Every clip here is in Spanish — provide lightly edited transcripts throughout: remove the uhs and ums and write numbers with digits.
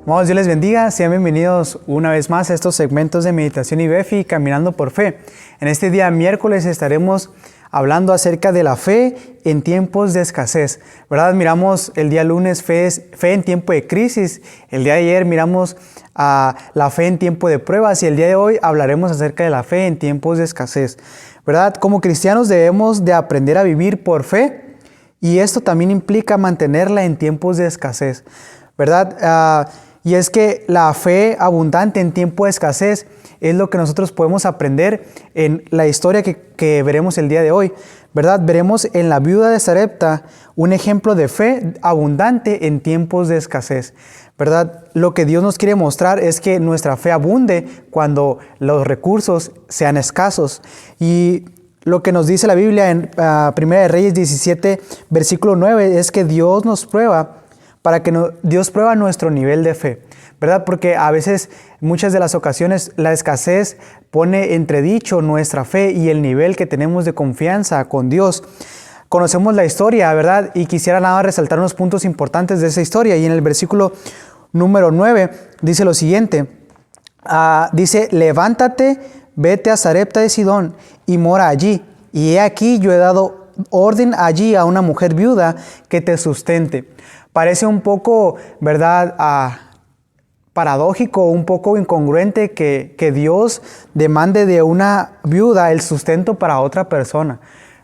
Amados, Dios les bendiga. Sean bienvenidos una vez más a estos segmentos de meditación y Befi, Caminando por Fe. En este día miércoles estaremos hablando acerca de la fe en tiempos de escasez, ¿verdad? Miramos el día lunes fe en tiempo de crisis. El día de ayer miramos la fe en tiempo de pruebas y el día de hoy hablaremos acerca de la fe en tiempos de escasez, ¿verdad? Como cristianos debemos de aprender a vivir por fe y esto también implica mantenerla en tiempos de escasez, ¿verdad? Y es que la fe abundante en tiempo de escasez es lo que nosotros podemos aprender en la historia que veremos el día de hoy, ¿verdad? Veremos en la viuda de Sarepta un ejemplo de fe abundante en tiempos de escasez, ¿verdad? Lo que Dios nos quiere mostrar es que nuestra fe abunde cuando los recursos sean escasos. Y lo que nos dice la Biblia en 1 Reyes 17, versículo 9, es que Dios nos prueba Dios prueba nuestro nivel de fe, ¿verdad? Porque a veces, muchas de las ocasiones, la escasez pone entredicho nuestra fe y el nivel que tenemos de confianza con Dios. Conocemos la historia, ¿verdad? Y quisiera nada resaltar unos puntos importantes de esa historia. Y en el versículo número 9 dice lo siguiente. Dice, levántate, vete a Sarepta de Sidón y mora allí. Y he aquí yo he dado orden allí a una mujer viuda que te sustente. Parece un poco, ¿verdad?, paradójico, un poco incongruente que Dios demande de una viuda el sustento para otra persona,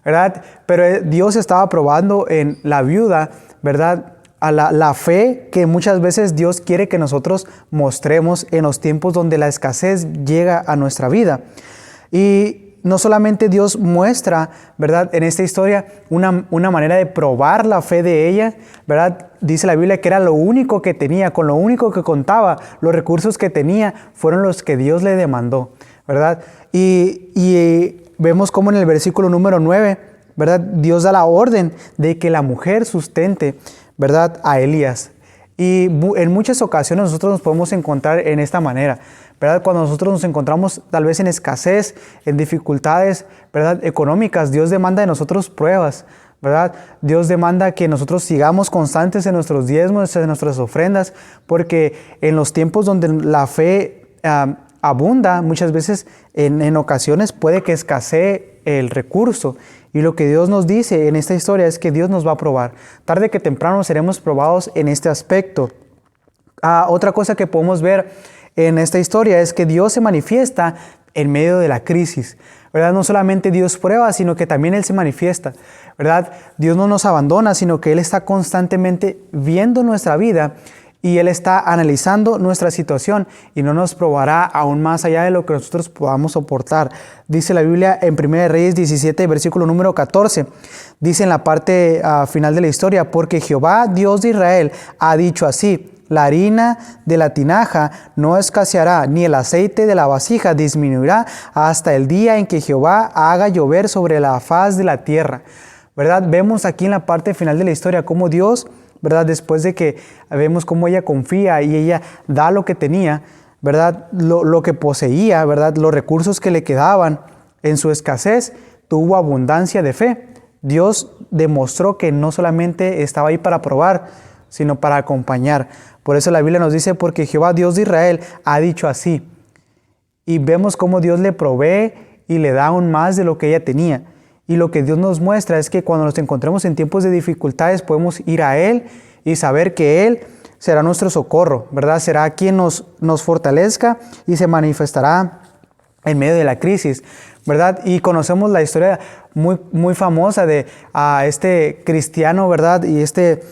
¿verdad? Pero Dios estaba probando en la viuda, ¿verdad?, a la fe que muchas veces Dios quiere que nosotros mostremos en los tiempos donde la escasez llega a nuestra vida. Y no solamente Dios muestra, ¿verdad?, en esta historia una manera de probar la fe de ella, ¿verdad? Dice la Biblia que era lo único que tenía, con lo único que contaba, los recursos que tenía fueron los que Dios le demandó, ¿verdad? Y vemos cómo en el versículo número 9, ¿verdad?, Dios da la orden de que la mujer sustente, ¿verdad?, a Elías. Y en muchas ocasiones nosotros nos podemos encontrar en esta manera, ¿verdad? Cuando nosotros nos encontramos tal vez en escasez, en dificultades, ¿verdad?, económicas, Dios demanda de nosotros pruebas, ¿verdad? Dios demanda que nosotros sigamos constantes en nuestros diezmos, en nuestras ofrendas, porque en los tiempos donde la fe abunda, muchas veces en ocasiones puede que escasee el recurso. Y lo que Dios nos dice en esta historia es que Dios nos va a probar. Tarde que temprano seremos probados en este aspecto. Otra cosa que podemos ver en esta historia es que Dios se manifiesta en medio de la crisis, ¿verdad? No solamente Dios prueba, sino que también Él se manifiesta, ¿verdad? Dios no nos abandona, sino que Él está constantemente viendo nuestra vida y Él está analizando nuestra situación y no nos probará aún más allá de lo que nosotros podamos soportar. Dice la Biblia en 1 Reyes 17, versículo número 14. Dice en la parte final de la historia, porque Jehová, Dios de Israel, ha dicho así, la harina de la tinaja no escaseará, ni el aceite de la vasija disminuirá hasta el día en que Jehová haga llover sobre la faz de la tierra. ¿Verdad? Vemos aquí en la parte final de la historia cómo Dios, ¿verdad?, después de que vemos cómo ella confía y ella da lo que tenía, ¿verdad?, lo que poseía, ¿verdad?, los recursos que le quedaban en su escasez, tuvo abundancia de fe. Dios demostró que no solamente estaba ahí para probar, sino para acompañar. Por eso la Biblia nos dice, porque Jehová, Dios de Israel, ha dicho así. Y vemos cómo Dios le provee y le da aún más de lo que ella tenía. Y lo que Dios nos muestra es que cuando nos encontremos en tiempos de dificultades podemos ir a Él y saber que Él será nuestro socorro, ¿verdad? Será quien nos fortalezca y se manifestará en medio de la crisis, ¿verdad? Y conocemos la historia muy, muy famosa de este cristiano, ¿verdad? Y este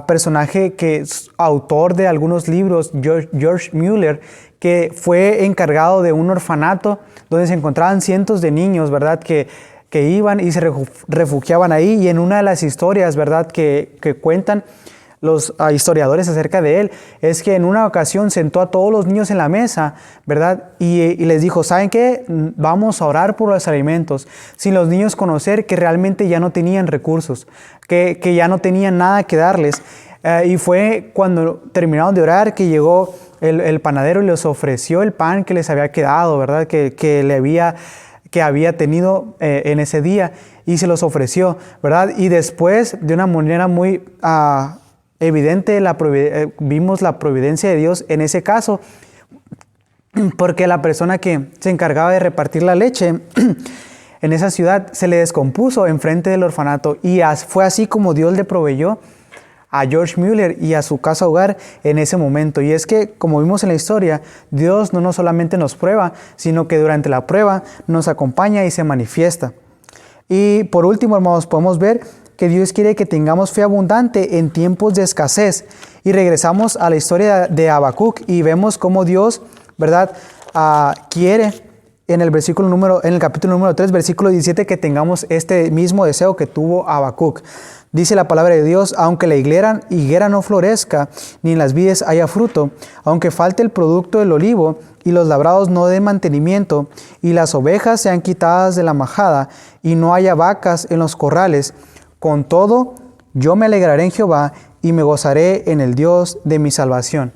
personaje que es autor de algunos libros, George Mueller, que fue encargado de un orfanato donde se encontraban cientos de niños, ¿verdad?, que iban y se refugiaban ahí. Y en una de las historias, ¿verdad?, que cuentan los historiadores acerca de él, es que en una ocasión sentó a todos los niños en la mesa, ¿verdad?, y les dijo, ¿saben qué? Vamos a orar por los alimentos, sin los niños conocer que realmente ya no tenían recursos, que ya no tenían nada que darles. Y fue cuando terminaron de orar que llegó el panadero y les ofreció el pan que les había quedado, ¿verdad?, que había tenido en ese día, y se los ofreció, ¿verdad? Y después, de una manera muy evidente vimos la providencia de Dios en ese caso, porque la persona que se encargaba de repartir la leche en esa ciudad se le descompuso enfrente del orfanato, y fue así como Dios le proveyó a George Mueller y a su casa hogar en ese momento. Y es que, como vimos en la historia, Dios no solamente nos prueba, sino que durante la prueba nos acompaña y se manifiesta. Y por último, hermanos, podemos ver que Dios quiere que tengamos fe abundante en tiempos de escasez. Y regresamos a la historia de Habacuc y vemos cómo Dios, ¿verdad?, quiere en el capítulo número 3, versículo 17, que tengamos este mismo deseo que tuvo Habacuc. Dice la palabra de Dios: aunque la higuera no florezca, ni en las vides haya fruto, aunque falte el producto del olivo, y los labrados no den mantenimiento, y las ovejas sean quitadas de la majada, y no haya vacas en los corrales, con todo yo me alegraré en Jehová, y me gozaré en el Dios de mi salvación.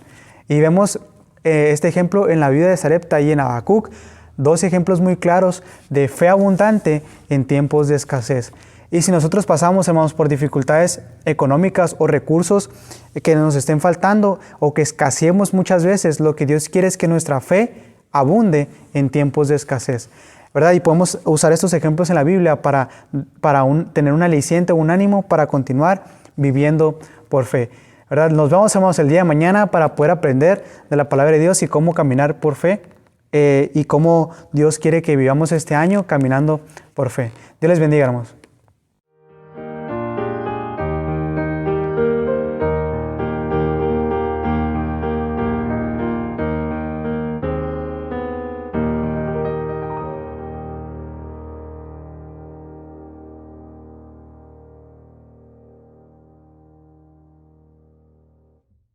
Y vemos este ejemplo en la vida de Sarepta y en Habacuc, dos ejemplos muy claros de fe abundante en tiempos de escasez. Y si nosotros pasamos, hermanos, por dificultades económicas o recursos que nos estén faltando o que escaseemos muchas veces, lo que Dios quiere es que nuestra fe abunde en tiempos de escasez, ¿verdad? Y podemos usar estos ejemplos en la Biblia para tener un aliciente, un ánimo para continuar viviendo por fe, ¿verdad? Nos vemos, hermanos, el día de mañana para poder aprender de la palabra de Dios y cómo caminar por fe y cómo Dios quiere que vivamos este año caminando por fe. Dios les bendiga, hermanos.